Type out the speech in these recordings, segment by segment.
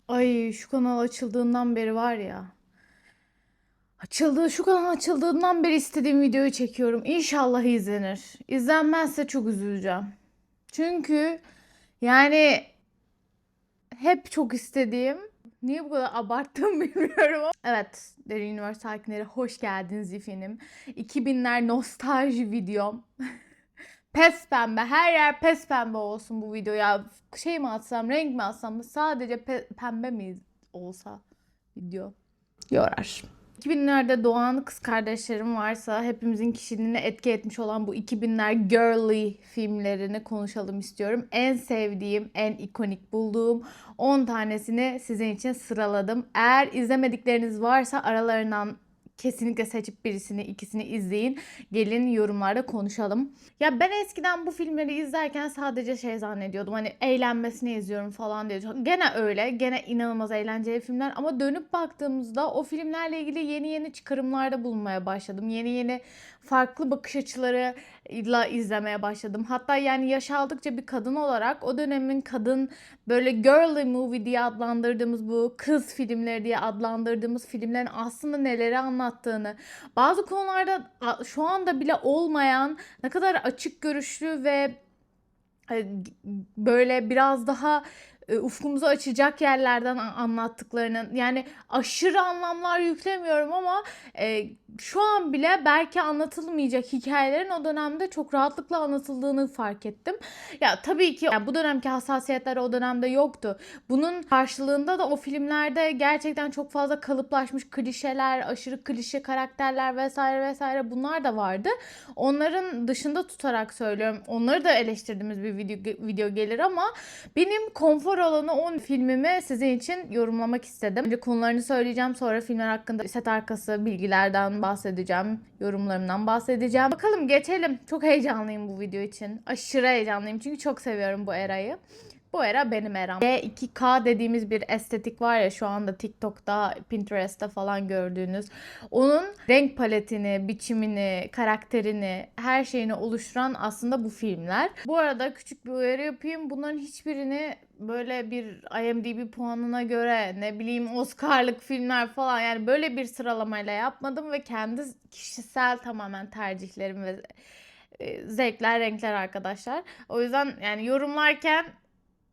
Ay şu kanal açıldığından beri var ya. Şu kanal açıldığından beri istediğim videoyu çekiyorum. İnşallah izlenir. İzlenmezse çok üzüleceğim. Çünkü yani hep çok istediğim, niye bu kadar abarttım bilmiyorum ama. Evet, Derin Üniversite sakinleri hoş geldiniz efendim. 2000'ler nostalji videom. Pes pembe, her yer pes pembe olsun bu videoya. Şey mi atsam, renk mi atsam, sadece pembe mi olsa video yorar. 2000'lerde doğan kız kardeşlerim varsa hepimizin kişiliğine etki etmiş olan bu 2000'ler girly filmlerini konuşalım istiyorum. En sevdiğim, en ikonik bulduğum 10 tanesini sizin için sıraladım. Eğer izlemedikleriniz varsa aralarından kesinlikle seçip birisini, ikisini izleyin. Gelin yorumlarda konuşalım. Ya ben eskiden bu filmleri izlerken sadece şey zannediyordum. Hani eğlenmesini izliyorum falan diye. Gene öyle. Gene inanılmaz eğlenceli filmler. Ama dönüp baktığımızda o filmlerle ilgili yeni yeni çıkarımlarda bulunmaya başladım. Yeni yeni farklı bakış açılarıyla izlemeye başladım. Hatta yani yaş aldıkça bir kadın olarak o dönemin kadın böyle girly movie diye adlandırdığımız, bu kız filmleri diye adlandırdığımız filmlerin aslında neleri anlattığını, bazı konularda şu anda bile olmayan ne kadar açık görüşlü ve böyle biraz daha ufkumuzu açacak yerlerden anlattıklarının, yani aşırı anlamlar yüklemiyorum ama şu an bile belki anlatılmayacak hikayelerin o dönemde çok rahatlıkla anlatıldığını fark ettim. Ya tabii ki yani bu dönemki hassasiyetler o dönemde yoktu. Bunun karşılığında da o filmlerde gerçekten çok fazla kalıplaşmış klişeler, aşırı klişe karakterler vesaire vesaire bunlar da vardı. Onların dışında tutarak söylüyorum. Onları da eleştirdiğimiz bir video gelir ama benim konfor alanı 10 filmimi sizin için yorumlamak istedim. Önce konularını söyleyeceğim. Sonra filmler hakkında set arkası bilgilerden bahsedeceğim. Yorumlarımdan bahsedeceğim. Bakalım geçelim. Çok heyecanlıyım bu video için. Aşırı heyecanlıyım çünkü çok seviyorum bu erayı. Bu era benim eram. D2K dediğimiz bir estetik var ya, şu anda TikTok'ta, Pinterest'te falan gördüğünüz. Onun renk paletini, biçimini, karakterini, her şeyini oluşturan aslında bu filmler. Bu arada küçük bir uyarı yapayım. Bunların hiçbirini böyle bir IMDb puanına göre, ne bileyim Oscar'lık filmler falan, yani böyle bir sıralamayla yapmadım ve kendi kişisel tamamen tercihlerim ve zevkler, renkler arkadaşlar. O yüzden yani yorumlarken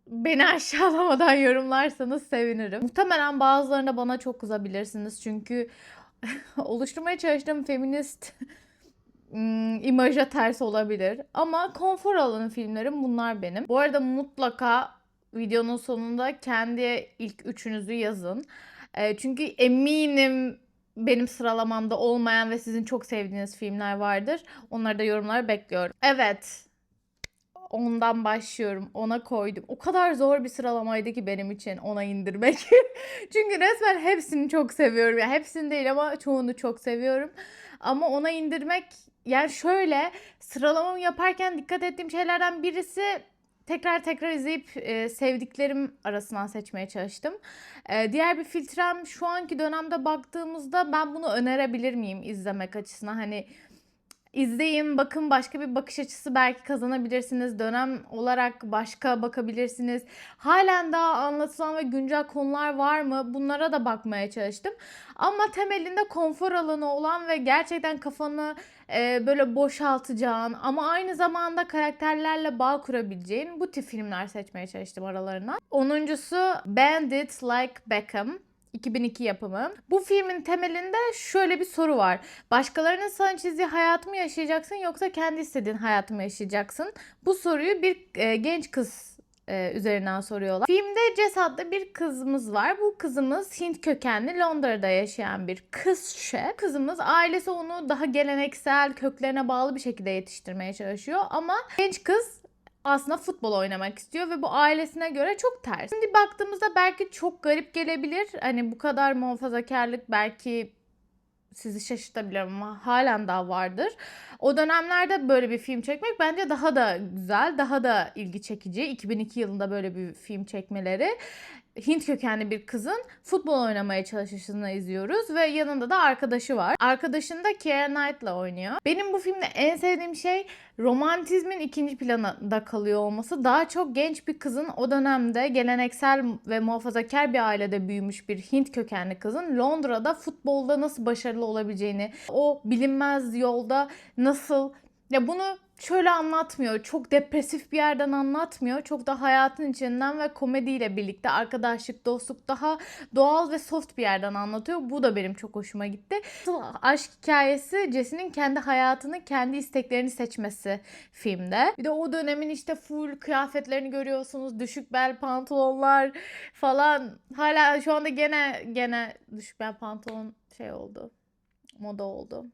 beni aşağılamadan yorumlarsanız sevinirim. Muhtemelen bazılarında bana çok kızabilirsiniz çünkü oluşturmaya çalıştığım feminist imaja ters olabilir. Ama konfor alanı filmlerim bunlar benim. Bu arada mutlaka videonun sonunda kendi ilk üçünüzü yazın. Çünkü eminim benim sıralamamda olmayan ve sizin çok sevdiğiniz filmler vardır. Onları da yorumlara bekliyorum. Evet. Ondan başlıyorum. Ona koydum. O kadar zor bir sıralamaydı ki benim için ona indirmek. Çünkü resmen hepsini çok seviyorum. Yani hepsini değil ama çoğunu çok seviyorum. Ama ona indirmek, yani şöyle, sıralamamı yaparken dikkat ettiğim şeylerden birisi, tekrar tekrar izleyip sevdiklerim arasından seçmeye çalıştım. Diğer bir filtrem, şu anki dönemde baktığımızda ben bunu önerebilir miyim izlemek açısından? Hani İzleyin, bakın, başka bir bakış açısı belki kazanabilirsiniz. Dönem olarak başka bakabilirsiniz. Halen daha anlatılan ve güncel konular var mı? Bunlara da bakmaya çalıştım. Ama temelinde konfor alanı olan ve gerçekten kafanı böyle boşaltacağın ama aynı zamanda karakterlerle bağ kurabileceğin bu tip filmler seçmeye çalıştım aralarına. Onuncusu Bandit Like Beckham. 2002 yapımı. Bu filmin temelinde şöyle bir soru var. Başkalarının sana çizdiği hayatı mı yaşayacaksın yoksa kendi istediğin hayatı mı yaşayacaksın? Bu soruyu bir genç kız üzerinden soruyorlar. Filmde Jess adlı bir kızımız var. Bu kızımız Hint kökenli, Londra'da yaşayan bir kız şef. Kızımız, ailesi onu daha geleneksel, köklerine bağlı bir şekilde yetiştirmeye çalışıyor ama genç kız aslında futbol oynamak istiyor ve bu ailesine göre çok ters. Şimdi baktığımızda belki çok garip gelebilir. Hani bu kadar muhafazakarlık belki sizi şaşırtabilir ama halen daha vardır. O dönemlerde böyle bir film çekmek bence daha da güzel, daha da ilgi çekici. 2002 yılında böyle bir film çekmeleri. Hint kökenli bir kızın futbol oynamaya çalışışını izliyoruz ve yanında da arkadaşı var. Arkadaşını da Keira Knightley oynuyor. Benim bu filmde en sevdiğim şey romantizmin ikinci planda kalıyor olması. Daha çok genç bir kızın, o dönemde geleneksel ve muhafazakar bir ailede büyümüş bir Hint kökenli kızın Londra'da futbolda nasıl başarılı olabileceğini, o bilinmez yolda nasıl, ya bunu şöyle anlatmıyor. Çok depresif bir yerden anlatmıyor. Çok da hayatın içinden ve komediyle birlikte arkadaşlık, dostluk daha doğal ve soft bir yerden anlatıyor. Bu da benim çok hoşuma gitti. Aşk hikayesi Jesse'nin kendi hayatını, kendi isteklerini seçmesi filmde. Bir de o dönemin işte full kıyafetlerini görüyorsunuz. Düşük bel pantolonlar falan. Hala şu anda gene düşük bel pantolon şey oldu. Moda oldu.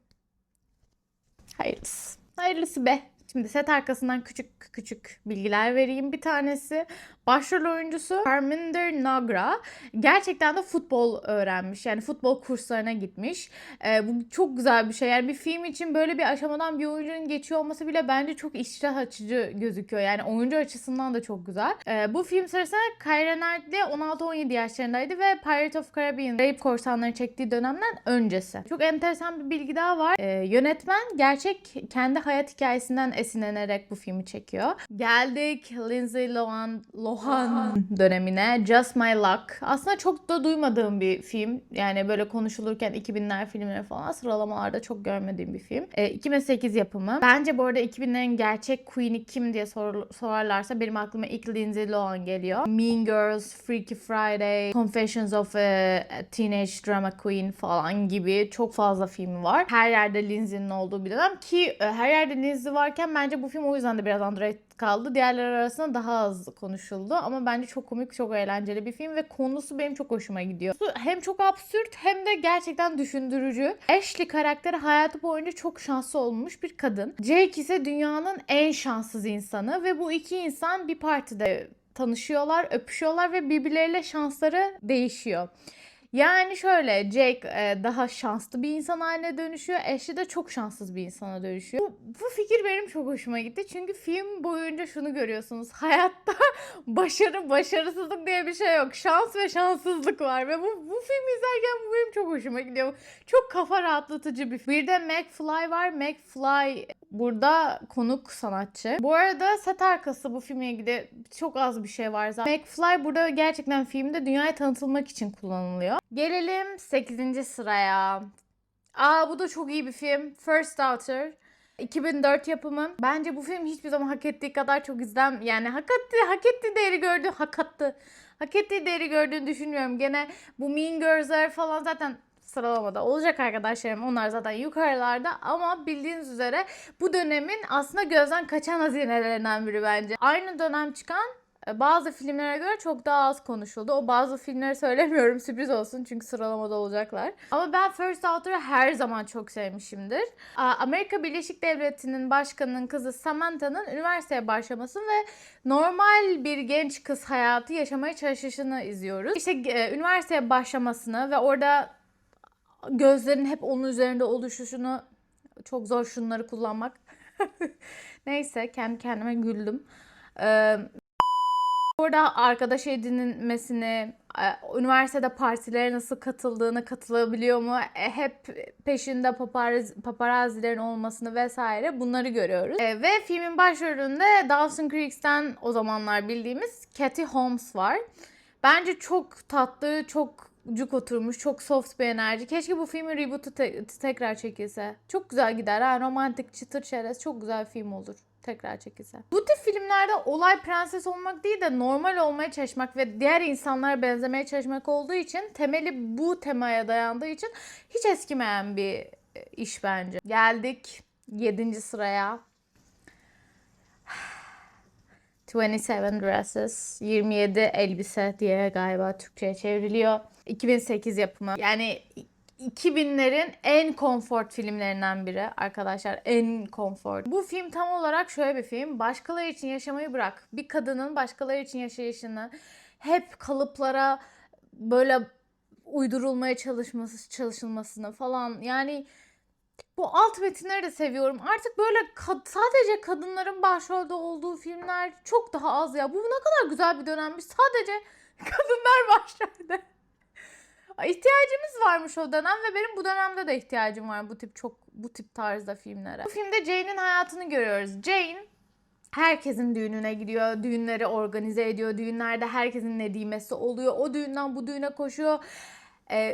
Hayırlısı. Hayırlısı be. Şimdi set arkasından küçük küçük bilgiler vereyim. Bir tanesi, başrol oyuncusu Parminder Nagra gerçekten de futbol öğrenmiş. Yani futbol kurslarına gitmiş. Bu çok güzel bir şey. Yani bir film için böyle bir aşamadan bir oyuncunun geçiyor olması bile bence çok iştah açıcı gözüküyor. Yani oyuncu açısından da çok güzel. Bu film sırasında Keira Knightley 16-17 yaşlarındaydı ve Pirates of Caribbean Rape korsanları çektiği dönemden öncesi. Çok enteresan bir bilgi daha var. Yönetmen gerçek kendi hayat hikayesinden esinlenerek bu filmi çekiyor. Geldik Lindsay Lohan dönemine. Just My Luck. Aslında çok da duymadığım bir film. Yani böyle konuşulurken 2000'ler filmleri falan sıralamalarda çok görmediğim bir film. 2008 yapımı. Bence bu arada 2000'lerin gerçek Queen'i kim diye sorarlarsa benim aklıma ilk Lindsay Lohan geliyor. Mean Girls, Freaky Friday, Confessions of a Teenage Drama Queen falan gibi çok fazla filmi var. Her yerde Lindsay'nin olduğu bir dönem ki her yerde Lindsay varken bence bu film o yüzden de biraz underrated kaldı. Diğerleri arasında daha az konuşuldu ama bence çok komik, çok eğlenceli bir film ve konusu benim çok hoşuma gidiyor. Hem çok absürt hem de gerçekten düşündürücü. Ashley karakteri hayatı boyunca çok şanslı olmuş bir kadın. Jake ise dünyanın en şanssız insanı ve bu iki insan bir partide tanışıyorlar, öpüşüyorlar ve birbirleriyle şansları değişiyor. Yani şöyle, Jake daha şanslı bir insan haline dönüşüyor. Ashley de çok şanssız bir insana dönüşüyor. Bu fikir benim çok hoşuma gitti. Çünkü film boyunca şunu görüyorsunuz. Hayatta başarı, başarısızlık diye bir şey yok. Şans ve şanssızlık var. Ve bu filmi izlerken bu benim çok hoşuma gidiyor. Çok kafa rahatlatıcı bir film. Bir de McFly var. McFly burada konuk sanatçı. Bu arada set arkası bu filmle ilgili çok az bir şey var zaten. McFly burada gerçekten filmde dünyaya tanıtılmak için kullanılıyor. Gelelim 8. sıraya. Bu da çok iyi bir film. First Daughter. 2004 yapımı. Bence bu film hiçbir zaman hak ettiği kadar çok yani hak ettiği değeri gördüğünü düşünmüyorum. Gene bu Mean Girls'ler falan zaten sıralamada olacak arkadaşlarım. Onlar zaten yukarılarda ama bildiğiniz üzere bu dönemin aslında gözden kaçan hazinelerinden biri bence. Aynı dönem çıkan bazı filmlere göre çok daha az konuşuldu. O bazı filmleri söylemiyorum, sürpriz olsun çünkü sıralamada olacaklar. Ama ben First Daughter'ı her zaman çok sevmişimdir. Amerika Birleşik Devletleri'nin başkanının kızı Samantha'nın üniversiteye başlaması ve normal bir genç kız hayatı yaşamaya çalışışını izliyoruz. İşte üniversiteye başlamasını ve orada gözlerin hep onun üzerinde oluşuşunu, çok zor şunları kullanmak. Neyse, kendi kendime güldüm. Orada arkadaş edinilmesini, üniversitede partilere nasıl katılabiliyor mu, hep peşinde paparazzilerin olmasını vesaire bunları görüyoruz. Ve filmin başrolünde Dawson's Creek'ten o zamanlar bildiğimiz Katie Holmes var. Bence çok tatlı, çok cuk oturmuş, çok soft bir enerji. Keşke bu filmin reboot'u tekrar çekilse. Çok güzel gider ha, romantik, çıtır çerez, çok güzel bir film olur tekrar çekilse. Bu tip filmlerde olay prenses olmak değil de normal olmaya çalışmak ve diğer insanlara benzemeye çalışmak olduğu için, temeli bu temaya dayandığı için hiç eskimeyen bir iş bence. Geldik 7. sıraya. 27 Dresses, 27 elbise diye galiba Türkçe'ye çevriliyor. 2008 yapımı. Yani 2000'lerin en comfort filmlerinden biri arkadaşlar. En comfort. Bu film tam olarak şöyle bir film. Başkaları için yaşamayı bırak. Bir kadının başkaları için yaşayışını, hep kalıplara böyle uydurulmaya çalışılmasını falan. Yani bu alt metinleri de seviyorum. Artık böyle sadece kadınların başrolde olduğu filmler çok daha az ya. Bu ne kadar güzel bir dönemmiş. Sadece Kadınlar başrolde. İhtiyacımız varmış o dönem ve benim bu dönemde de ihtiyacım var bu tip tarzda filmlere. Bu filmde Jane'in hayatını görüyoruz. Jane herkesin düğününe gidiyor, düğünleri organize ediyor, düğünlerde herkesin nedimesi oluyor, o düğünden bu düğüne koşuyor.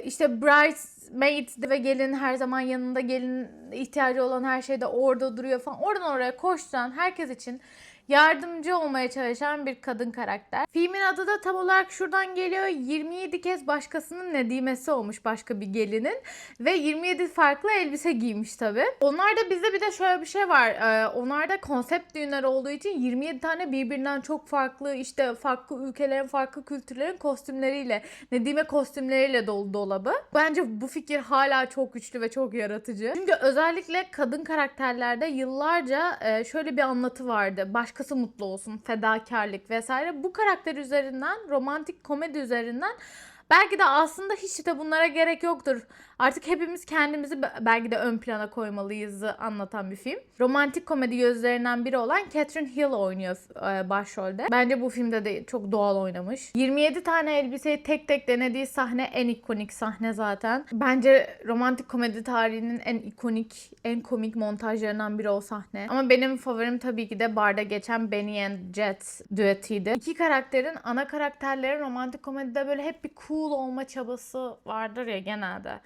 İşte bridesmaid ve gelin her zaman yanında, gelin ihtiyacı olan her şeyde orada duruyor falan. Oradan oraya koşturan, herkes için yardımcı olmaya çalışan bir kadın karakter. Filmin adı da tam olarak şuradan geliyor. 27 kez başkasının nedimesi olmuş başka bir gelinin ve 27 farklı elbise giymiş tabii. Onlarda bizde bir de şöyle bir şey var. Onlarda konsept düğünler olduğu için 27 tane birbirinden çok farklı, işte farklı ülkelerin, farklı kültürlerin kostümleriyle, nedime kostümleriyle dolu dolabı. Bence bu fikir hala çok güçlü ve çok yaratıcı. Çünkü özellikle kadın karakterlerde yıllarca şöyle bir anlatı vardı. Başkası mutlu olsun, fedakarlık vesaire. Bu karakter üzerinden, romantik komedi üzerinden belki de aslında hiç de bunlara gerek yoktur. Artık hepimiz kendimizi belki de ön plana koymalıyız anlatan bir film. Romantik komedi gözlerinden biri olan Catherine Hill oynuyor başrolde. Bence bu filmde de çok doğal oynamış. 27 tane elbiseyi tek tek denediği sahne en ikonik sahne zaten. Bence romantik komedi tarihinin en ikonik, en komik montajlarından biri o sahne. Ama benim favorim tabii ki de barda geçen Benny and Jet düetiydi. İki karakterin, ana karakterlerin romantik komedide böyle hep bir cool olma çabası vardır ya genelde.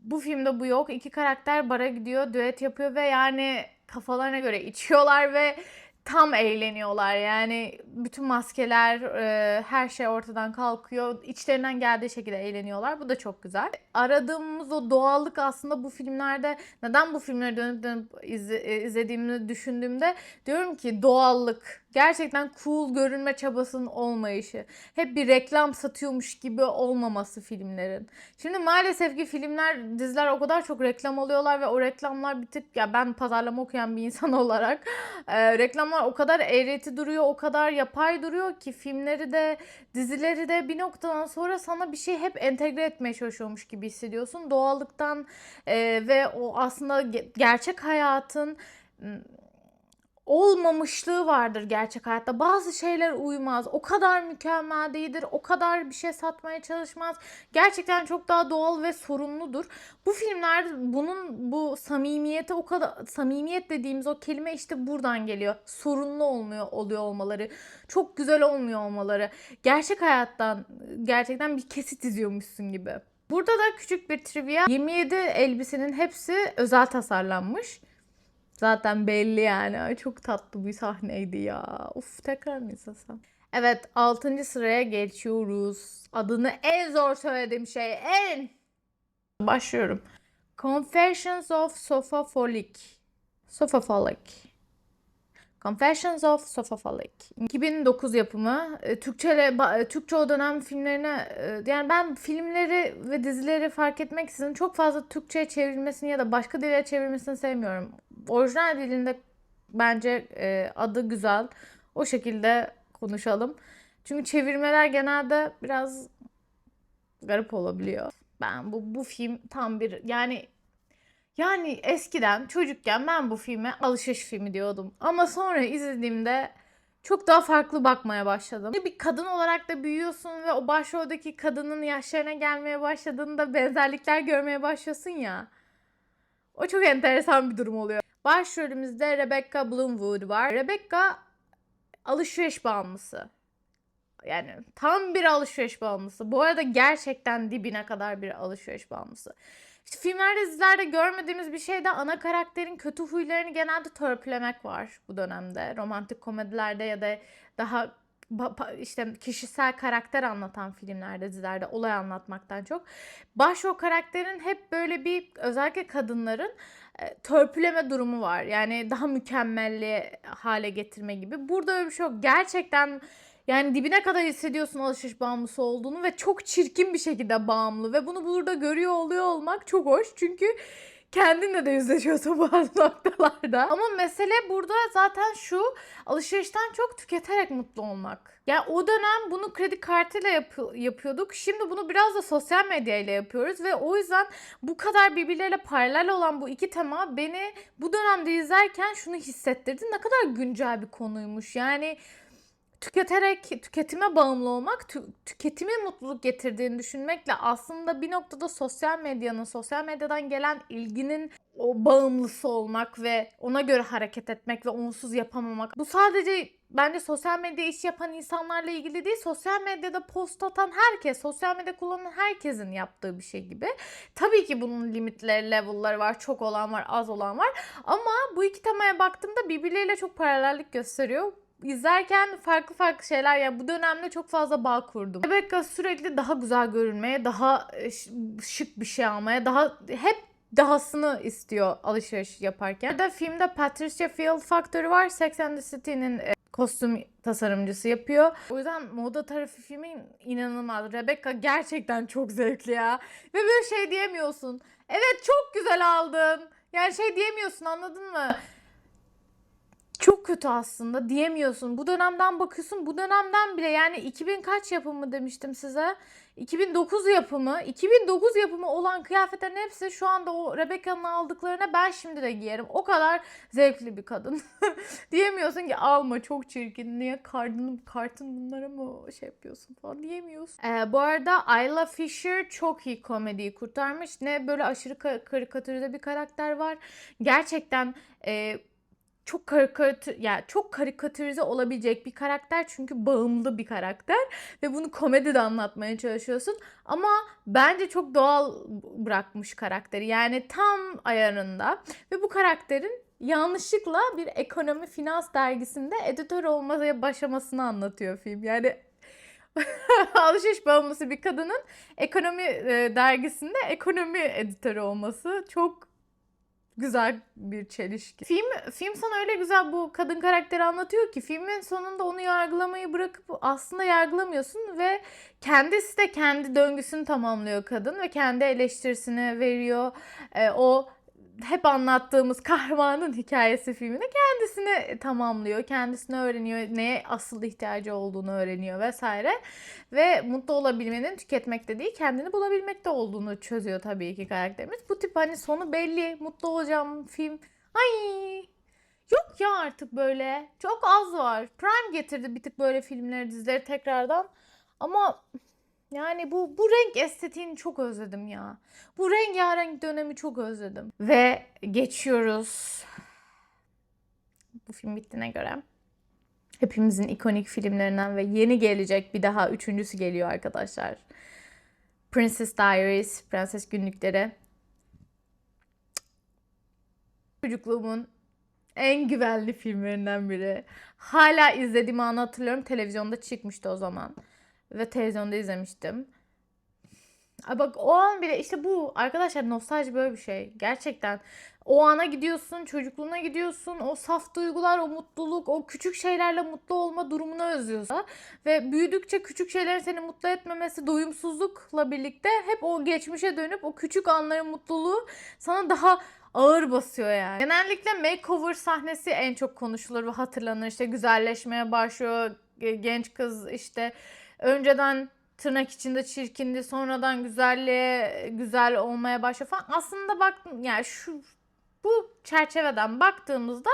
Bu filmde bu yok. İki karakter bara gidiyor, düet yapıyor ve yani kafalarına göre içiyorlar ve tam eğleniyorlar. Yani bütün maskeler, her şey ortadan kalkıyor. İçlerinden geldiği şekilde eğleniyorlar. Bu da çok güzel. Aradığımız o doğallık aslında bu filmlerde, neden bu filmleri dönüp dönüp izlediğimi düşündüğümde diyorum ki doğallık. Gerçekten cool görünme çabasının olmayışı. Hep bir reklam satıyormuş gibi olmaması filmlerin. Şimdi maalesef ki filmler, diziler o kadar çok reklam alıyorlar ve o reklamlar bir tık, ya ben pazarlama okuyan bir insan olarak reklamlar o kadar eğreti duruyor, o kadar yapay duruyor ki filmleri de dizileri de bir noktadan sonra sana bir şey hep entegre etmeye çalışıyormuş gibi hissediyorsun. Doğallıktan ve o aslında gerçek hayatın olmamışlığı vardır gerçek hayatta. Bazı şeyler uymaz. O kadar mükemmel değildir. O kadar bir şey satmaya çalışmaz. Gerçekten çok daha doğal ve sorunludur. Bu filmler bu samimiyete, o kadar samimiyet dediğimiz o kelime işte buradan geliyor. Sorunlu oluyor olmaları. Çok güzel olmuyor olmaları. Gerçek hayattan gerçekten bir kesit izliyormuşsun gibi. Burada da küçük bir trivia. 27 elbisenin hepsi özel tasarlanmış. Zaten belli yani. Ay, çok tatlı bir sahneydi ya. Uf, tekrar mı izlesem? Evet, 6. sıraya geçiyoruz. Adını en zor söylediğim şey. Başlıyorum. Confessions of Sophafolic. Sophafolic. Confessions of Sophafolic. 2009 yapımı. Türkçe o dönem filmlerine, yani ben filmleri ve dizileri fark etmeksizin çok fazla Türkçe'ye çevrilmesini ya da başka dillere çevrilmesini sevmiyorum. Orijinal dilinde bence adı güzel. O şekilde konuşalım. Çünkü çevirmeler genelde biraz garip olabiliyor. Ben bu film tam bir yani eskiden çocukken ben bu filme alışveriş filmi diyordum. Ama sonra izlediğimde çok daha farklı bakmaya başladım. Bir kadın olarak da büyüyorsun ve o başroldeki kadının yaşlarına gelmeye başladığında benzerlikler görmeye başlıyorsun ya. O çok enteresan bir durum oluyor. Başrolümüzde Rebecca Bloomwood var. Rebecca alışveriş bağımlısı. Yani tam bir alışveriş bağımlısı. Bu arada gerçekten dibine kadar bir alışveriş bağımlısı. İşte filmlerde, dizilerde görmediğimiz bir şey de ana karakterin kötü huylarını genelde törpülemek var bu dönemde. Romantik komedilerde ya da daha işte kişisel karakter anlatan filmlerde, dizilerde olay anlatmaktan çok. Başrol karakterin hep böyle bir, özellikle kadınların törpüleme durumu var. Yani daha mükemmelli hale getirme gibi. Burada öyle bir şey yok. Gerçekten yani dibine kadar hissediyorsun alışveriş bağımlısı olduğunu ve çok çirkin bir şekilde bağımlı ve bunu burada görüyor oluyor olmak çok hoş. Çünkü kendinle de yüzleşiyorsun bazı noktalarda. Ama mesele burada zaten şu: alışverişten çok tüketerek mutlu olmak. Yani o dönem bunu kredi kartıyla yapıyorduk. Şimdi bunu biraz da sosyal medyayla yapıyoruz ve o yüzden bu kadar birbirleriyle paralel olan bu iki tema beni bu dönemde izlerken şunu hissettirdi: ne kadar güncel bir konuymuş. Yani tüketerek tüketime bağımlı olmak, tüketimin mutluluk getirdiğini düşünmekle aslında bir noktada sosyal medyanın, sosyal medyadan gelen ilginin o bağımlısı olmak ve ona göre hareket etmek ve onsuz yapamamak. Bu sadece bence sosyal medya iş yapan insanlarla ilgili değil, sosyal medyada post atan herkes, sosyal medya kullanan herkesin yaptığı bir şey gibi. Tabii ki bunun limitleri, level'ları var, çok olan var, az olan var ama bu iki temaya baktığımda birbirleriyle çok paralellik gösteriyor. İzlerken farklı farklı şeyler, yani bu dönemde çok fazla bağ kurdum. Rebecca sürekli daha güzel görünmeye, daha şık bir şey almaya, hep dahasını istiyor alışveriş yaparken. Burada filmde Patricia Field faktörü var. Sex and the City'nin kostüm tasarımcısı yapıyor. O yüzden moda tarafı filmin inanılmaz. Rebecca gerçekten çok zevkli ya. Ve böyle şey diyemiyorsun. Evet, çok güzel aldın. Yani şey diyemiyorsun, anladın mı? Çok kötü aslında diyemiyorsun. Bu dönemden bakıyorsun, bu dönemden bile, yani 2000 kaç yapımı demiştim size? 2009 yapımı. 2009 yapımı olan kıyafetlerin hepsi şu anda o Rebecca'nın aldıklarına ben şimdi de giyerim. O kadar zevkli bir kadın. Diyemiyorsun ki alma, çok çirkin. Niye kartın bunlara mı şey yapıyorsun falan diyemiyorsun. Bu arada Isla Fisher çok iyi komediyi kurtarmış. Ne böyle aşırı karikatürize bir karakter var. Gerçekten çok karikatürize olabilecek bir karakter, çünkü bağımlı bir karakter ve bunu komedide anlatmaya çalışıyorsun ama bence çok doğal bırakmış karakteri, yani tam ayarında. Ve bu karakterin yanlışlıkla bir ekonomi finans dergisinde editör olmaya başlamasını anlatıyor film. Yani alışveriş bağımlısı bir kadının ekonomi dergisinde ekonomi editörü olması çok güzel bir çelişki. Film sana öyle güzel bu kadın karakteri anlatıyor ki filmin sonunda onu yargılamayı bırakıp aslında yargılamıyorsun ve kendisi de kendi döngüsünü tamamlıyor kadın ve kendi eleştirisini veriyor. O hep anlattığımız kahramanın hikayesi filminde kendisini tamamlıyor, kendisini öğreniyor, neye asıl ihtiyacı olduğunu öğreniyor vesaire. Ve mutlu olabilmenin tüketmekte değil, kendini bulabilmekte olduğunu çözüyor tabii ki karakterimiz. Bu tip hani sonu belli, mutlu olacağım film. Ay, yok ya artık böyle. Çok az var. Prime getirdi bir tık böyle filmleri, dizileri tekrardan. Ama yani bu renk estetiğini çok özledim ya. Bu rengarenk dönemi çok özledim. Ve geçiyoruz. Bu film bittiğine göre hepimizin ikonik filmlerinden ve yeni gelecek bir daha üçüncüsü geliyor arkadaşlar. Princess Diaries, Prenses Günlükleri. Çocukluğumun en güvenli filmlerinden biri. Hala izlediğimi anı hatırlıyorum. Televizyonda çıkmıştı o zaman. Ve televizyonda izlemiştim. Ay bak, o an bile işte, bu arkadaşlar, nostalji böyle bir şey. Gerçekten o ana gidiyorsun, çocukluğuna gidiyorsun. O saf duygular, o mutluluk, o küçük şeylerle mutlu olma durumunu özlüyorsun. Ve büyüdükçe küçük şeylerin seni mutlu etmemesi, doyumsuzlukla birlikte hep o geçmişe dönüp o küçük anların mutluluğu sana daha ağır basıyor yani. Genellikle makeover sahnesi en çok konuşulur ve hatırlanır. İşte güzelleşmeye başlıyor genç kız, işte önceden tırnak içinde çirkindi, sonradan güzel olmaya başlıyor falan. Aslında baktım yani, bu çerçeveden baktığımızda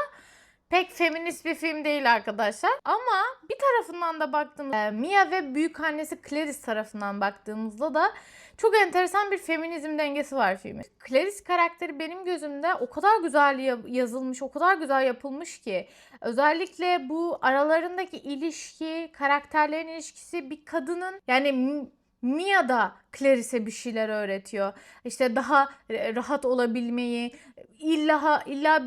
pek feminist bir film değil arkadaşlar. Ama bir tarafından da baktığımızda Mia ve büyük annesi Clarice tarafından baktığımızda da çok enteresan bir feminizm dengesi var filmin. Clarice karakteri benim gözümde o kadar güzel yazılmış, o kadar güzel yapılmış ki. Özellikle bu aralarındaki ilişki, karakterlerin ilişkisi, bir kadının, yani Mia da Clarice'e bir şeyler öğretiyor. İşte daha rahat olabilmeyi, illa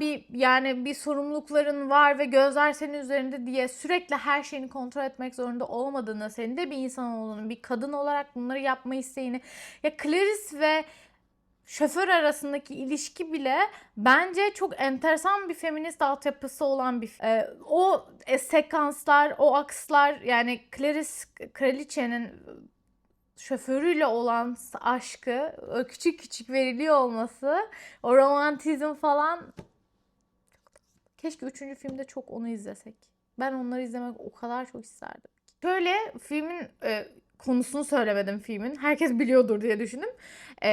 bir sorumlulukların var ve gözler senin üzerinde diye sürekli her şeyini kontrol etmek zorunda olmadığını, senin de bir insan olduğunu, bir kadın olarak bunları yapma isteğini. Ya Clarice ve şoför arasındaki ilişki bile bence çok enteresan bir feminist altyapısı olan bir o sekanslar, o akslar, yani Clarice kraliçenin şoförüyle olan aşkı, o küçük küçük veriliyor olması, o romantizm falan. Keşke 3. filmde çok onu izlesek. Ben onları izlemek o kadar çok isterdim. Şöyle, filmin konusunu söylemedim filmin. Herkes biliyordur diye düşündüm.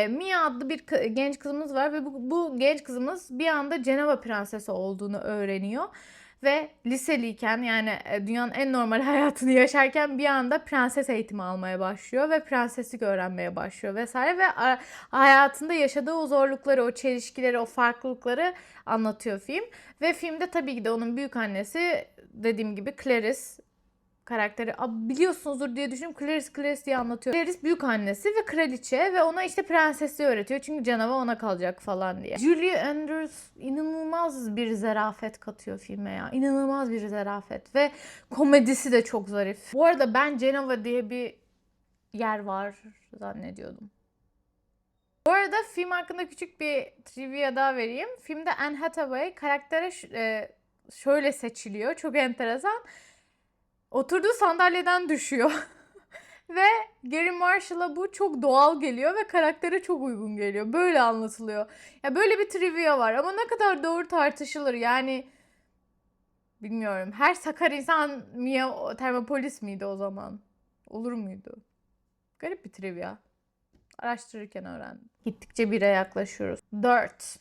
Mia adlı bir genç kızımız var ve bu genç kızımız bir anda Cenova prensesi olduğunu öğreniyor. Ve liseliyken yani dünyanın en normal hayatını yaşarken bir anda prenses eğitimi almaya başlıyor ve prenseslik öğrenmeye başlıyor vesaire ve hayatında yaşadığı o zorlukları, o çelişkileri, o farklılıkları anlatıyor film. Ve filmde tabii ki de onun büyük annesi, dediğim gibi Clarice karakteri biliyorsunuzdur diye düşünüyorum. Clarice diye anlatıyor. Clarice büyük annesi ve kraliçe ve ona işte prensesliği öğretiyor. Çünkü canavar ona kalacak falan diye. Julie Andrews inanılmaz bir zarafet katıyor filme ya. İnanılmaz bir zarafet ve komedisi de çok zarif. Bu arada ben Genova diye bir yer var zannediyordum. Bu arada film hakkında küçük bir trivia daha vereyim. Filmde Anne Hathaway karaktere şöyle seçiliyor. Çok enteresan. Oturduğu sandalyeden düşüyor. Ve Gary Marshall'a bu çok doğal geliyor ve karaktere çok uygun geliyor. Böyle anlatılıyor. Ya böyle bir trivia var ama ne kadar doğru tartışılır. Yani bilmiyorum. Her sakar insan Mia Termopolis miydi o zaman? Olur muydu? Garip bir trivia. Araştırırken öğrendim. Gittikçe 1'e yaklaşıyoruz. 4.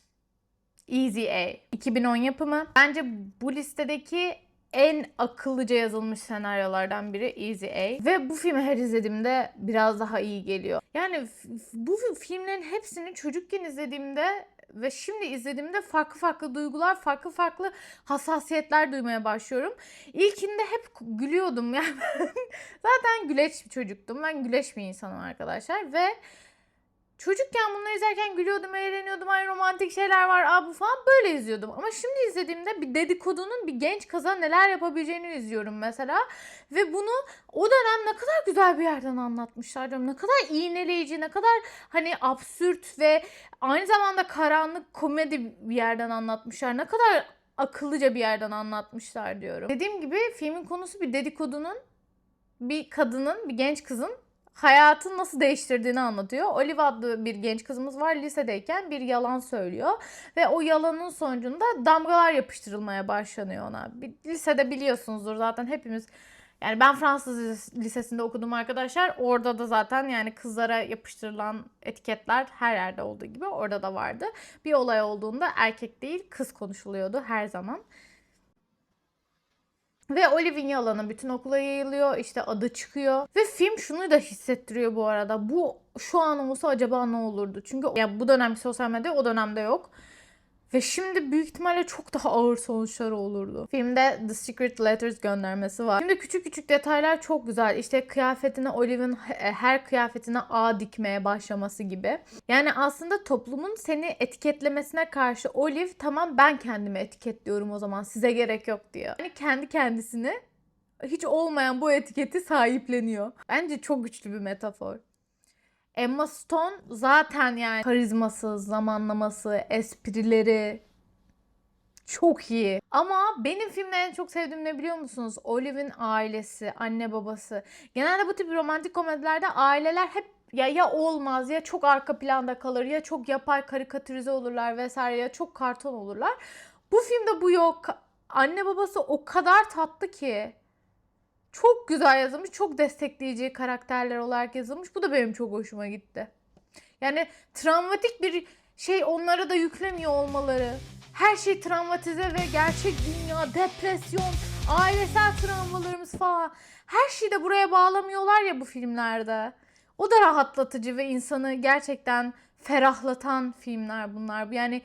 Easy A. 2010 yapımı. Bence bu listedeki en akıllıca yazılmış senaryolardan biri Easy A. Ve bu filmi her izlediğimde biraz daha iyi geliyor. Yani bu filmlerin hepsini çocukken izlediğimde ve şimdi izlediğimde farklı farklı duygular, farklı farklı hassasiyetler duymaya başlıyorum. İlkinde hep gülüyordum yani. Zaten güleç bir çocuktum. Ben güleç bir insanım arkadaşlar ve çocukken bunları izlerken gülüyordum, eğleniyordum. Ay romantik şeyler var, bu falan böyle izliyordum. Ama şimdi izlediğimde bir dedikodunun bir genç kıza neler yapabileceğini izliyorum mesela. Ve bunu o dönem ne kadar güzel bir yerden anlatmışlar diyorum. Ne kadar iğneleyici, ne kadar hani absürt ve aynı zamanda karanlık komedi bir yerden anlatmışlar. Ne kadar akıllıca bir yerden anlatmışlar diyorum. Dediğim gibi filmin konusu bir dedikodunun, bir kadının, bir genç kızın hayatını nasıl değiştirdiğini anlatıyor. Olive adlı bir genç kızımız var. Lisedeyken bir yalan söylüyor. Ve o yalanın sonucunda damgalar yapıştırılmaya başlanıyor ona. Lisede biliyorsunuzdur zaten hepimiz. Yani ben Fransız lisesinde okudum arkadaşlar. Orada da zaten yani kızlara yapıştırılan etiketler her yerde olduğu gibi orada da vardı. Bir olay olduğunda erkek değil kız konuşuluyordu her zaman. Ve Olive'in yalanı bütün okula yayılıyor. İşte adı çıkıyor. Ve film şunu da hissettiriyor bu arada. Bu şu an olsa acaba ne olurdu? Çünkü ya bu dönemki sosyal medya o dönemde yok. Ve şimdi büyük ihtimalle çok daha ağır sonuçları olurdu. Filmde The Secret Letters göndermesi var. Şimdi küçük küçük detaylar çok güzel. İşte kıyafetine Olive'in her kıyafetine A dikmeye başlaması gibi. Yani aslında toplumun seni etiketlemesine karşı Olive tamam ben kendimi etiketliyorum o zaman size gerek yok diyor. Yani kendi kendisini hiç olmayan bu etiketi sahipleniyor. Bence çok güçlü bir metafor. Emma Stone zaten yani karizması, zamanlaması, esprileri çok iyi. Ama benim filmde en çok sevdiğim ne biliyor musunuz? Olive'in ailesi, anne babası. Genelde bu tip romantik komedilerde aileler hep ya olmaz ya çok arka planda kalır ya çok yapay karikatürize olurlar vesaire ya çok karton olurlar. Bu filmde bu yok. Anne babası o kadar tatlı ki. Çok güzel yazılmış, çok destekleyici karakterler olarak yazılmış. Bu da benim çok hoşuma gitti. Yani travmatik bir şey onlara da yüklemiyor olmaları. Her şey travmatize ve gerçek dünya, depresyon, ailesel travmalarımız falan. Her şeyi de buraya bağlamıyorlar ya bu filmlerde. O da rahatlatıcı ve insanı gerçekten ferahlatan filmler bunlar. Yani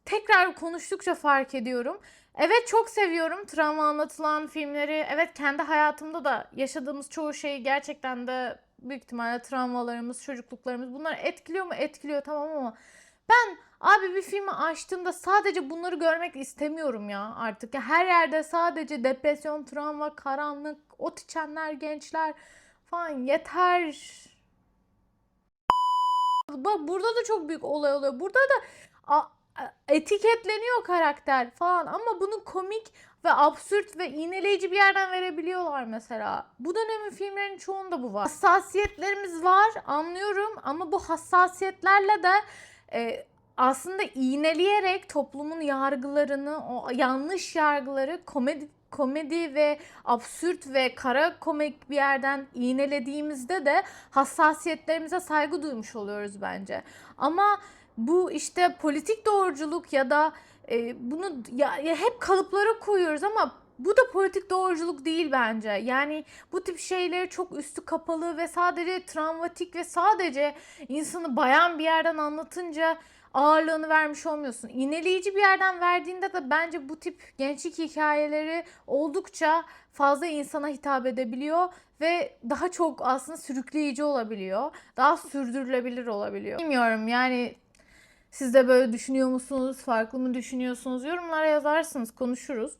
tekrar konuştukça fark ediyorum. Evet çok seviyorum travma anlatılan filmleri. Evet kendi hayatımda da yaşadığımız çoğu şeyi gerçekten de büyük ihtimalle travmalarımız, çocukluklarımız bunlar etkiliyor mu? Etkiliyor tamam ama ben abi bir filmi açtığımda sadece bunları görmek istemiyorum ya artık. Ya her yerde sadece depresyon, travma, karanlık, ot içenler, gençler falan yeter. Bak burada da çok büyük olay oluyor. Burada da etiketleniyor karakter falan ama bunu komik ve absürt ve iğneleyici bir yerden verebiliyorlar mesela. Bu dönemin filmlerinin çoğunda bu var. Hassasiyetlerimiz var anlıyorum ama bu hassasiyetlerle de aslında iğneleyerek toplumun yargılarını, o yanlış yargıları komedi ve absürt ve kara komik bir yerden iğnelediğimizde de hassasiyetlerimize saygı duymuş oluyoruz bence. Ama bu işte politik doğruculuk ya da Bunu ya hep kalıplara koyuyoruz ama bu da politik doğruculuk değil bence. Yani bu tip şeyleri çok üstü kapalı ve sadece travmatik ve sadece insanı bayan bir yerden anlatınca ağırlığını vermiş olmuyorsun. İğneleyici bir yerden verdiğinde de bence bu tip gençlik hikayeleri oldukça fazla insana hitap edebiliyor ve daha çok aslında sürükleyici olabiliyor. Daha sürdürülebilir olabiliyor. Bilmiyorum yani, siz de böyle düşünüyor musunuz? Farklı mı düşünüyorsunuz? Yorumlara yazarsınız, konuşuruz.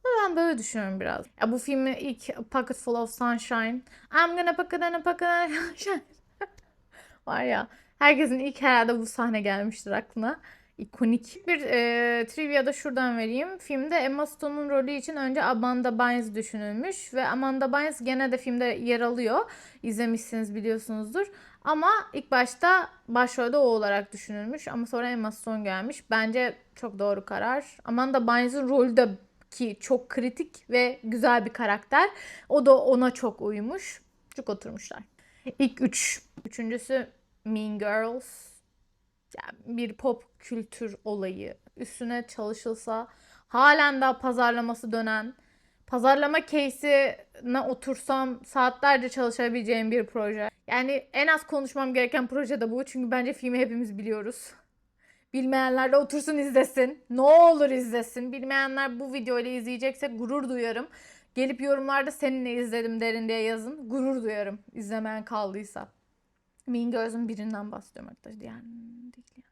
Ama ben böyle düşünüyorum biraz. Ya bu filmin ilk Pocket Full of Sunshine. I'm gonna pocket sunshine. Var ya, herkesin ilk herhalde bu sahne gelmiştir aklına. İkonik bir trivia da şuradan vereyim. Filmde Emma Stone'un rolü için önce Amanda Bynes düşünülmüş ve Amanda Bynes gene de filmde yer alıyor. İzlemişsiniz, biliyorsunuzdur. Ama ilk başta başrolde o olarak düşünülmüş ama sonra Emma Stone gelmiş. Bence çok doğru karar. Amanda Bynes'ın rolü de ki çok kritik ve güzel bir karakter. O da ona çok uymuş. Çok oturmuşlar. İlk üç. Üçüncüsü Mean Girls. Yani bir pop kültür olayı. Üstüne çalışılsa halen daha pazarlaması dönen, pazarlama case'ine otursam saatlerce çalışabileceğim bir proje. Yani en az konuşmam gereken proje de bu. Çünkü bence filmi hepimiz biliyoruz. Bilmeyenler de otursun izlesin. Ne olur izlesin. Bilmeyenler bu videoyla izleyecekse gurur duyarım. Gelip yorumlarda seninle izledim derin diye yazın. Gurur duyarım izlemeyen kaldıysa. Mean Girls'ün birinden bahsediyorum arkadaşlar. Yani değil yani.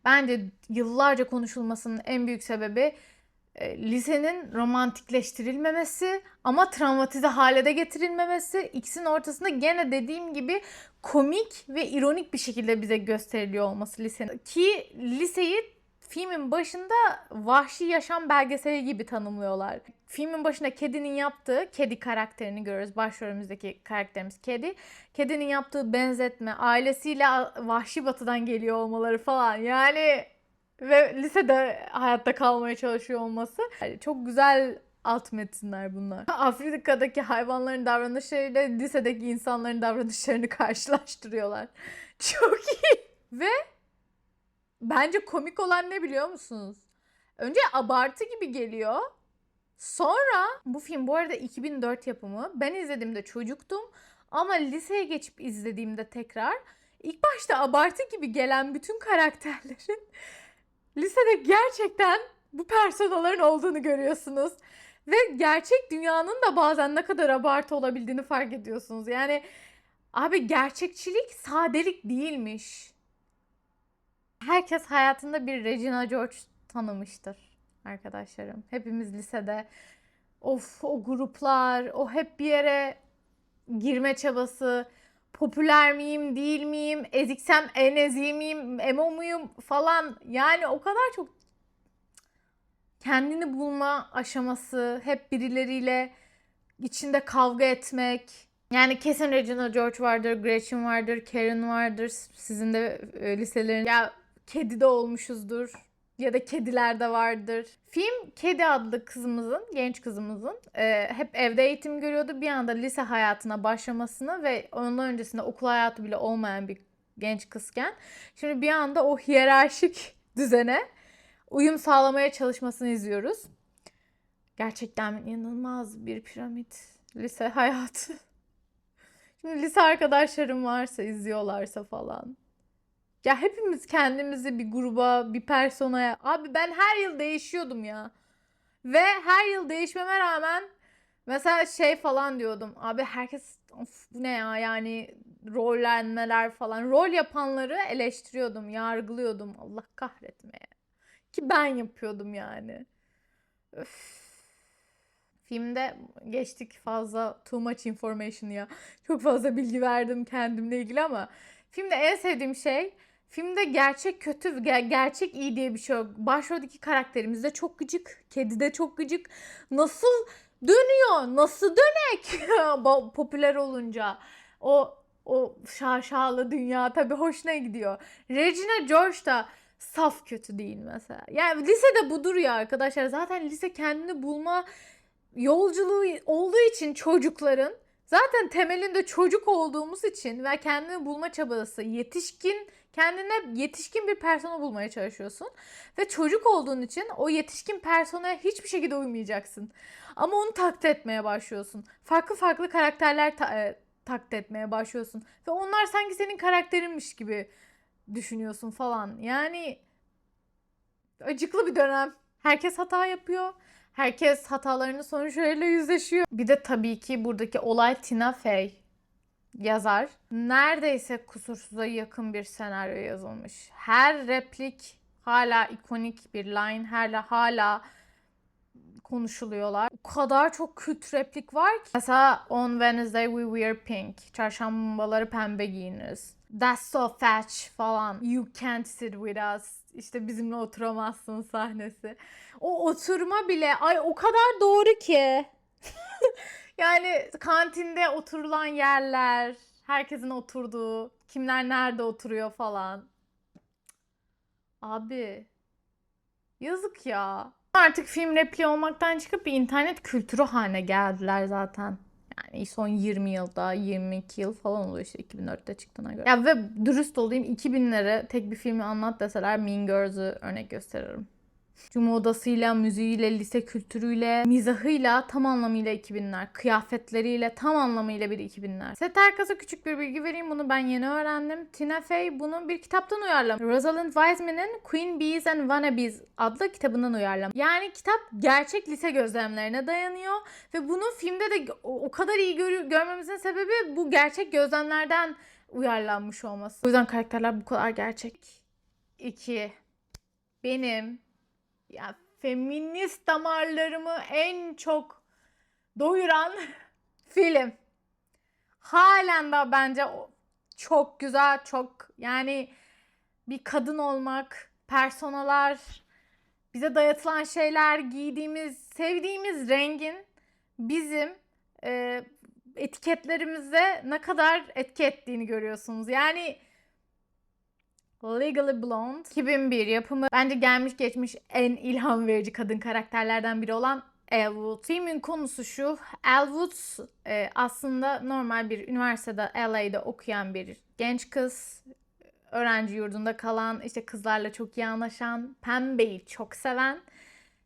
Bence yıllarca konuşulmasının en büyük sebebi lisenin romantikleştirilmemesi ama travmatize hale de getirilmemesi. İkisinin ortasında gene dediğim gibi komik ve ironik bir şekilde bize gösteriliyor olması lisenin. Ki liseyi filmin başında vahşi yaşam belgeseli gibi tanımlıyorlar. Filmin başında Keddy'nin yaptığı, Keddy karakterini görüyoruz. Başrolümüzdeki karakterimiz Keddy. Keddy'nin yaptığı benzetme, ailesiyle vahşi batıdan geliyor olmaları falan. Yani ve lisede hayatta kalmaya çalışıyor olması. Yani çok güzel alt metinler bunlar. Afrika'daki hayvanların davranışlarıyla lisedeki insanların davranışlarını karşılaştırıyorlar. Çok iyi. Ve bence komik olan ne biliyor musunuz? Önce abartı gibi geliyor. Sonra bu film bu arada 2004 yapımı. Ben izlediğimde çocuktum. Ama liseye geçip izlediğimde tekrar ilk başta abartı gibi gelen bütün karakterlerin lisede gerçekten bu personaların olduğunu görüyorsunuz. Ve gerçek dünyanın da bazen ne kadar abartı olabildiğini fark ediyorsunuz. Yani abi gerçekçilik sadelik değilmiş. Herkes hayatında bir Regina George tanımıştır arkadaşlarım. Hepimiz lisede of o gruplar, o hep bir yere girme çabası, popüler miyim, değil miyim, eziksem en eziği miyim, emo muyum falan. Yani o kadar çok kendini bulma aşaması, hep birileriyle içinde kavga etmek. Yani kesin Regina George vardır, Gretchen vardır, Karen vardır. Sizin de liselerin ya kedi de olmuşuzdur. Ya da kediler de vardır. Film Kedi adlı kızımızın, genç kızımızın hep evde eğitim görüyordu. Bir anda lise hayatına başlamasını ve ondan öncesinde okul hayatı bile olmayan bir genç kızken şimdi bir anda o hiyerarşik düzene uyum sağlamaya çalışmasını izliyoruz. Gerçekten inanılmaz bir piramit lise hayatı. Şimdi lise arkadaşlarım varsa, izliyorlarsa falan. Ya hepimiz kendimizi bir gruba, bir personaya... Abi ben her yıl değişiyordum ya. Ve her yıl değişmeme rağmen mesela şey falan diyordum. Abi herkes of bu ne ya yani rollenmeler falan. Rol yapanları eleştiriyordum, yargılıyordum. Allah kahretmeye. Ki ben yapıyordum yani. Öf. Filmde geçtik fazla too much information ya. Çok fazla bilgi verdim kendimle ilgili ama filmde en sevdiğim şey filmde gerçek kötü, gerçek iyi diye bir şey yok. Başroldeki karakterimiz de çok gıcık. Kedi de çok gıcık. Nasıl dönüyor? Nasıl dönek? Popüler olunca. O şaşalı dünya tabii hoşuna gidiyor. Regina George da saf kötü değil mesela. Yani lisede budur ya arkadaşlar. Zaten lise kendini bulma yolculuğu olduğu için çocukların Zaten temelinde çocuk olduğumuz için ve kendini bulma çabası, kendine yetişkin bir persona bulmaya çalışıyorsun. Ve çocuk olduğun için o yetişkin personaya hiçbir şekilde uymayacaksın. Ama onu taklit etmeye başlıyorsun. Farklı farklı karakterler taklit etmeye başlıyorsun. Ve onlar sanki senin karakterinmiş gibi düşünüyorsun falan. Yani acıklı bir dönem. Herkes hata yapıyor. Herkes hatalarının sonuçlarıyla yüzleşiyor. Bir de tabii ki buradaki olay Tina Fey yazar. Neredeyse kusursuza yakın bir senaryo yazılmış. Her replik hala ikonik bir line. Hala konuşuluyorlar. O kadar çok kült replik var ki. Mesela on Wednesday we wear pink. Çarşambaları pembe giyiniriz. That's so fetch falan. You can't sit with us. İşte bizimle oturamazsın sahnesi. O oturma bile ay o kadar doğru ki. Yani kantinde oturulan yerler, herkesin oturduğu, kimler nerede oturuyor falan. Abi yazık ya. Artık film repliği olmaktan çıkıp bir internet kültürü haline geldiler zaten. Yani son 20 yılda, 22 yıl falan oluyor işte 2004'te çıktığına göre. Ya ve dürüst olayım 2000'lere tek bir filmi anlat deseler Mean Girls'ü örnek gösteririm. Modasıyla, müziğiyle, lise kültürüyle, mizahıyla tam anlamıyla 2000'ler. Kıyafetleriyle tam anlamıyla bir 2000'ler. Set arkası küçük bir bilgi vereyim. Bunu ben yeni öğrendim. Tina Fey bunu bir kitaptan uyarlamış. Rosalind Wiseman'ın Queen Bees and Wannabes adlı kitabından uyarlamış. Yani kitap gerçek lise gözlemlerine dayanıyor. Ve bunu filmde de o kadar iyi görmemizin sebebi bu gerçek gözlemlerden uyarlanmış olması. O yüzden karakterler bu kadar gerçek. 2. Benim feminist damarlarımı en çok doyuran film. Halen de bence çok güzel, çok yani bir kadın olmak, personalar, bize dayatılan şeyler, giydiğimiz, sevdiğimiz rengin bizim etiketlerimize ne kadar etki ettiğini görüyorsunuz. Yani Legally Blonde 2001 yapımı. Bence gelmiş geçmiş en ilham verici kadın karakterlerden biri olan Elle Woods. Filmin konusu şu. Elle Woods aslında normal bir üniversitede LA'de okuyan bir genç kız. Öğrenci yurdunda kalan, işte kızlarla çok iyi anlaşan, pembeyi çok seven,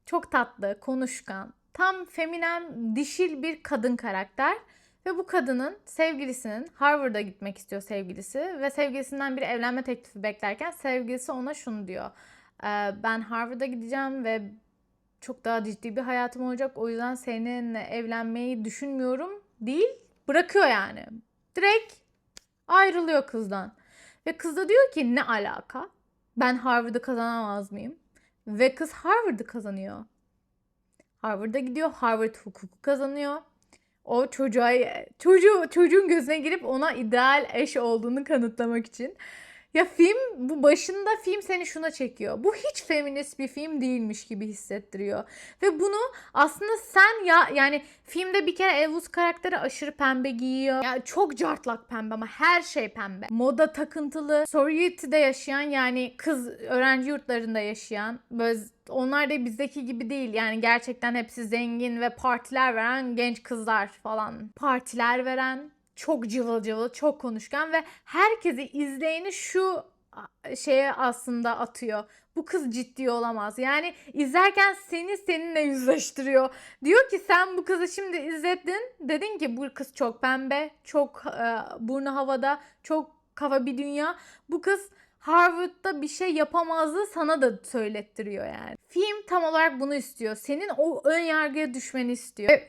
çok tatlı, konuşkan, tam feminen, dişil bir kadın karakter. Ve bu kadının sevgilisinin Harvard'a gitmek istiyor sevgilisi ve sevgilisinden bir evlenme teklifi beklerken sevgilisi ona şunu diyor. Ben Harvard'a gideceğim ve çok daha ciddi bir hayatım olacak. O yüzden seninle evlenmeyi düşünmüyorum değil. Bırakıyor yani. Direkt ayrılıyor kızdan. Ve kız da diyor ki ne alaka? Ben Harvard'ı kazanamaz mıyım? Ve kız Harvard'ı kazanıyor. Harvard'a gidiyor. Harvard hukuku kazanıyor. O çocuğun gözüne girip ona ideal eş olduğunu kanıtlamak için. Ya bu başında film seni şuna çekiyor. Bu hiç feminist bir film değilmiş gibi hissettiriyor. Ve bunu aslında yani filmde bir kere Elvis karakteri aşırı pembe giyiyor. Yani çok cartlak pembe ama her şey pembe. Moda takıntılı. Sorority'de yaşayan yani kız öğrenci yurtlarında yaşayan böyle onlar da bizdeki gibi değil. Yani gerçekten hepsi zengin ve partiler veren genç kızlar falan. Partiler veren, çok cıvıl cıvıl, çok konuşkan ve herkesi izleyeni şu şeye aslında atıyor. Bu kız ciddi olamaz. Yani izlerken seninle yüzleştiriyor. Diyor ki sen bu kızı şimdi izledin. Dedin ki bu kız çok pembe, çok burnu havada, çok kafa bir dünya. Bu kız Harvard'da bir şey yapamazdı sana da söylettiriyor yani. Film tam olarak bunu istiyor. Senin o ön yargıya düşmeni istiyor.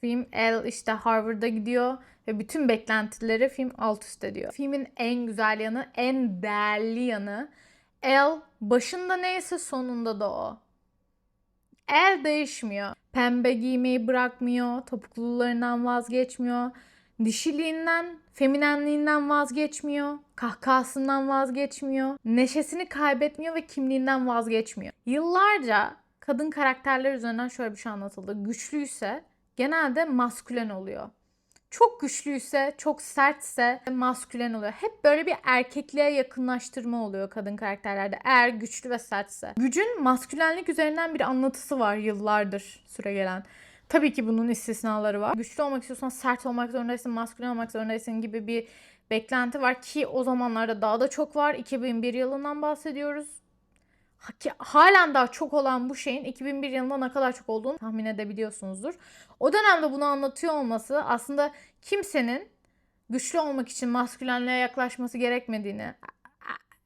Film Elle işte Harvard'a gidiyor ve bütün beklentileri film alt üst ediyor. Filmin en güzel yanı, en değerli yanı Elle başında neyse sonunda da o. Elle değişmiyor. Pembe giymeyi bırakmıyor, topuklularından vazgeçmiyor, dişiliğinden, feminenliğinden vazgeçmiyor, kahkahasından vazgeçmiyor, neşesini kaybetmiyor ve kimliğinden vazgeçmiyor. Yıllarca kadın karakterler üzerinden şöyle bir şey anlatıldı. Güçlüyse genelde maskülen oluyor. Çok güçlüyse, çok sertse maskülen oluyor. Hep böyle bir erkekliğe yakınlaştırma oluyor kadın karakterlerde. Eğer güçlü ve sertse. Gücün maskülenlik üzerinden bir anlatısı var yıllardır süregelen. Tabii ki bunun istisnaları var. Güçlü olmak istiyorsan sert olmak zorundaysın, maskülen olmak zorundaysın gibi bir beklenti var ki o zamanlarda daha da çok var. 2001 yılından bahsediyoruz. Halen daha çok olan bu şeyin 2001 yılında ne kadar çok olduğunu tahmin edebiliyorsunuzdur. O dönemde bunu anlatıyor olması aslında kimsenin güçlü olmak için maskülenliğe yaklaşması gerekmediğini,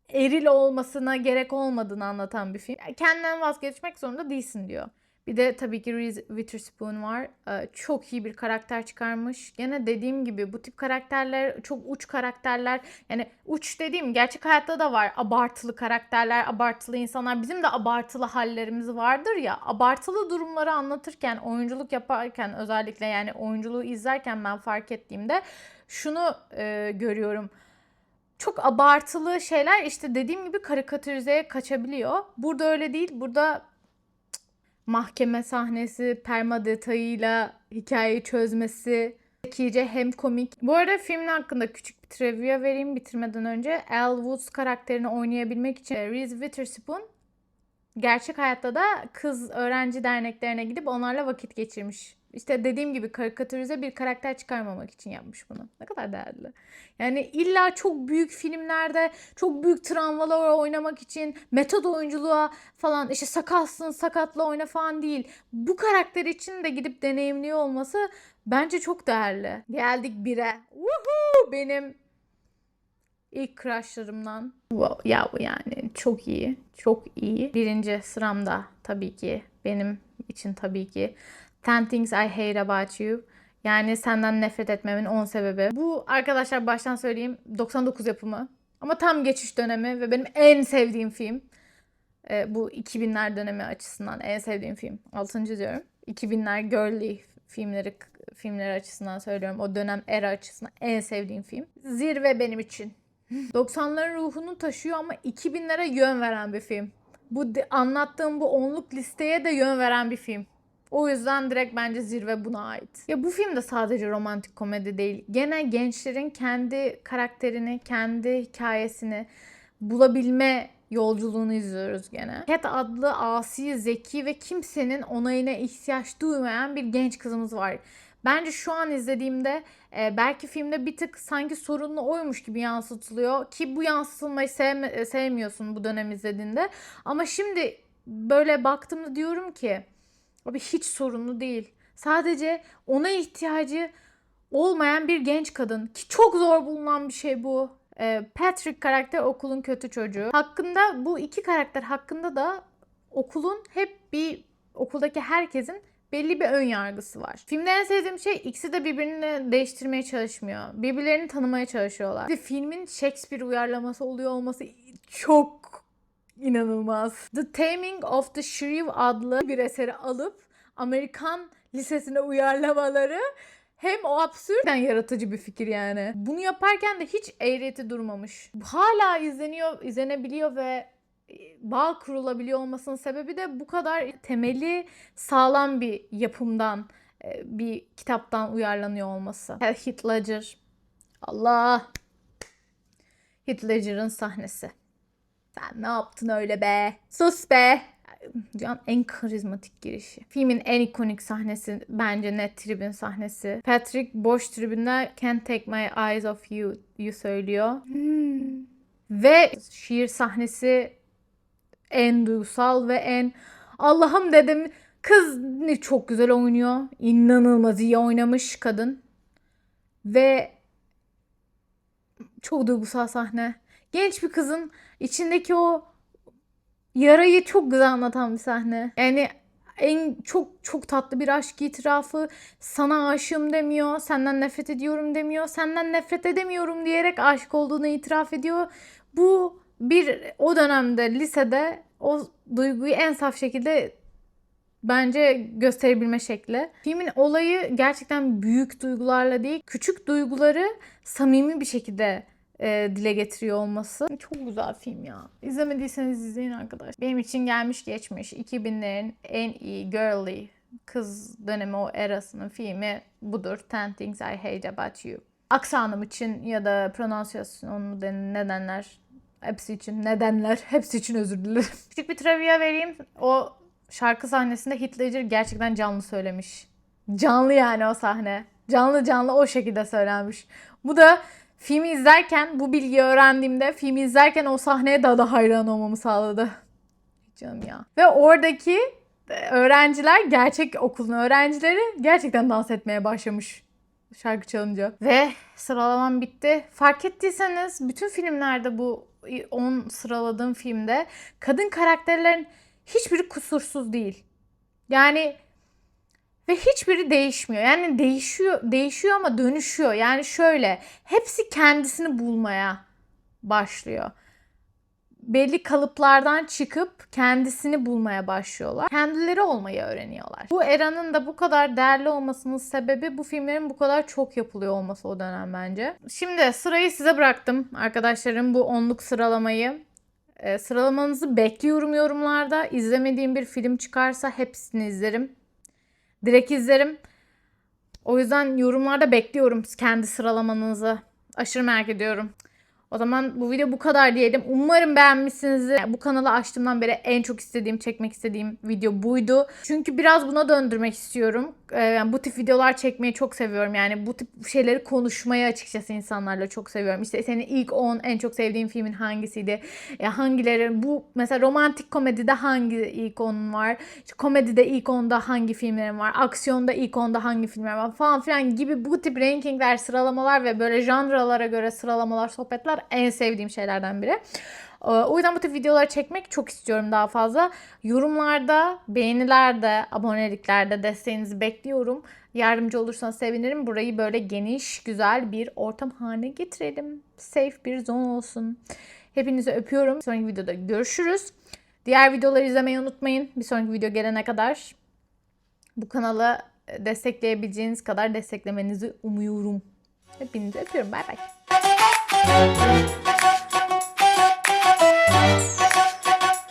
eril olmasına gerek olmadığını anlatan bir film. Kendinden vazgeçmek zorunda değilsin diyor. Bir de tabii ki Reese Witherspoon var. Çok iyi bir karakter çıkarmış. Gene dediğim gibi bu tip karakterler çok uç karakterler. Yani uç dediğim gerçek hayatta da var. Abartılı karakterler, abartılı insanlar. Bizim de abartılı hallerimiz vardır ya. Abartılı durumları anlatırken, oyunculuk yaparken özellikle yani oyunculuğu izlerken ben fark ettiğimde şunu görüyorum. Çok abartılı şeyler işte dediğim gibi karikatürizeye kaçabiliyor. Burada öyle değil. Burada mahkeme sahnesi, perma detayıyla hikayeyi çözmesi, zekice hem komik. Bu arada filmin hakkında küçük bir trivia vereyim bitirmeden önce. Elle Woods karakterini oynayabilmek için Reese Witherspoon gerçek hayatta da kız öğrenci derneklerine gidip onlarla vakit geçirmiş. İşte dediğim gibi karikatürize bir karakter çıkarmamak için yapmış bunu. Ne kadar değerli. Yani illa çok büyük filmlerde çok büyük travmalar oynamak için metod oyunculuğa falan işte sakatsın sakatla oyna falan değil. Bu karakter için de gidip deneyimliyor olması bence çok değerli. Geldik 1'e. Woohoo! Benim İlk crushlarımdan. Wow, ya yani çok iyi. Çok iyi. Birinci sıramda tabii ki. Benim için tabii ki. 10 Things I Hate About You. Yani senden nefret etmemin 10 sebebi. Bu arkadaşlar baştan söyleyeyim 99 yapımı. Ama tam geçiş dönemi ve benim en sevdiğim film. Bu 2000'ler dönemi açısından en sevdiğim film. 6. diyorum. 2000'ler girly filmleri açısından söylüyorum. O dönem era açısından en sevdiğim film. Zirve benim için. 90'ların ruhunu taşıyor ama 2000'lere yön veren bir film. Bu anlattığım bu onluk listeye de yön veren bir film. O yüzden direkt bence zirve buna ait. Ya bu film de sadece romantik komedi değil. Gene gençlerin kendi karakterini, kendi hikayesini bulabilme yolculuğunu izliyoruz gene. Cat adlı asi, zeki ve kimsenin onayına ihtiyaç duymayan bir genç kızımız var. Bence şu an izlediğimde belki filmde bir tık sanki sorunlu oymuş gibi yansıtılıyor. Ki bu yansıtılmayı sevmiyorsun bu dönem izlediğinde. Ama şimdi böyle baktığımda diyorum ki abi hiç sorunlu değil. Sadece ona ihtiyacı olmayan bir genç kadın. Ki çok zor bulunan bir şey bu. Patrick karakter okulun kötü çocuğu. Hakkında bu iki karakter hakkında da okulun hep bir okuldaki herkesin belli bir ön yargısı var. Filmde en sevdiğim şey ikisi de birbirini değiştirmeye çalışmıyor. Birbirlerini tanımaya çalışıyorlar. Ve filmin Shakespeare uyarlaması oluyor olması çok inanılmaz. The Taming of the Shrew adlı bir eseri alıp Amerikan lisesine uyarlamaları hem o absürtten yaratıcı bir fikir yani. Bunu yaparken de hiç eğreti durmamış. Hala izlenebiliyor ve bağ kurulabiliyor olmasının sebebi de bu kadar temeli sağlam bir yapımdan, bir kitaptan uyarlanıyor olması. Heath Ledger. Allah! Heath Ledger'ın sahnesi. Sen ne yaptın öyle be? Sus be! Dünyanın en karizmatik girişi. Filmin en ikonik sahnesi bence net tribün sahnesi. Patrick boş tribünde "Can't take my eyes off you" söylüyor. Ve şiir sahnesi en duygusal ve en Allah'ım dedim. Kız ne çok güzel oynuyor. İnanılmaz iyi oynamış kadın. Ve çok duygusal sahne. Genç bir kızın içindeki o yarayı çok güzel anlatan bir sahne. Yani çok tatlı bir aşk itirafı. Sana aşığım demiyor. Senden nefret ediyorum demiyor. Senden nefret edemiyorum diyerek aşık olduğunu itiraf ediyor. Bu o dönemde lisede o duyguyu en saf şekilde bence gösterebilme şekli. Filmin olayı gerçekten büyük duygularla değil, küçük duyguları samimi bir şekilde dile getiriyor olması. Çok güzel film ya. İzlemediyseniz izleyin arkadaşlar. Benim için gelmiş geçmiş 2000'lerin en iyi girly kız dönemi o erasının filmi budur. 10 Things I Hate About You. Aksanım için ya da pronunciasyonu nedenler hepsi için özür dilerim. Küçük bir trivia vereyim. O şarkı sahnesinde Heath Ledger gerçekten canlı söylemiş. Canlı yani o sahne. Canlı canlı o şekilde söylenmiş. Bu da filmi izlerken, bu bilgiyi öğrendiğimde filmi izlerken o sahneye daha da hayran olmamı sağladı. Canım ya. Ve oradaki öğrenciler, gerçek okulun öğrencileri gerçekten dans etmeye başlamış şarkı çalınca. Ve sıralamam bitti. Fark ettiyseniz bütün filmlerde, bu 10 sıraladığım filmde kadın karakterlerin hiçbiri kusursuz değil. Yani ve hiçbiri değişmiyor. Yani değişiyor ama dönüşüyor. Yani şöyle, hepsi kendisini bulmaya başlıyor. Belli kalıplardan çıkıp kendisini bulmaya başlıyorlar. Kendileri olmayı öğreniyorlar. Bu eranın da bu kadar değerli olmasının sebebi bu filmlerin bu kadar çok yapılıyor olması o dönem bence. Şimdi sırayı size bıraktım arkadaşlarım, bu 10'luk sıralamayı. Sıralamanızı bekliyorum yorumlarda. İzlemediğim bir film çıkarsa hepsini izlerim. Direkt izlerim. O yüzden yorumlarda bekliyorum kendi sıralamanızı. Aşırı merak ediyorum. O zaman bu video bu kadar diyelim. Umarım beğenmişsinizdir. Bu kanalı açtığımdan beri en çok çekmek istediğim video buydu. Çünkü biraz buna döndürmek istiyorum. Yani bu tip videolar çekmeyi çok seviyorum. Yani bu tip şeyleri konuşmayı açıkçası insanlarla çok seviyorum. İşte senin ilk 10 en çok sevdiğin filmin hangisiydi? Hangileri? Bu mesela romantik komedide hangi ilk 10'un var? İşte komedide ilk 10'da hangi filmlerin var? Aksiyonda ilk 10'da hangi filmler var? Falan filan gibi bu tip rankingler, sıralamalar ve böyle janralara göre sıralamalar, sohbetler en sevdiğim şeylerden biri. O yüzden bu tip videoları çekmek çok istiyorum daha fazla. Yorumlarda, beğenilerde, aboneliklerde desteğinizi bekliyorum. Yardımcı olursanız sevinirim. Burayı böyle geniş, güzel bir ortam haline getirelim. Safe bir zone olsun. Hepinizi öpüyorum. Bir sonraki videoda görüşürüz. Diğer videoları izlemeyi unutmayın. Bir sonraki video gelene kadar bu kanalı destekleyebileceğiniz kadar desteklemenizi umuyorum. Hepinizi öpüyorum. Bay bay.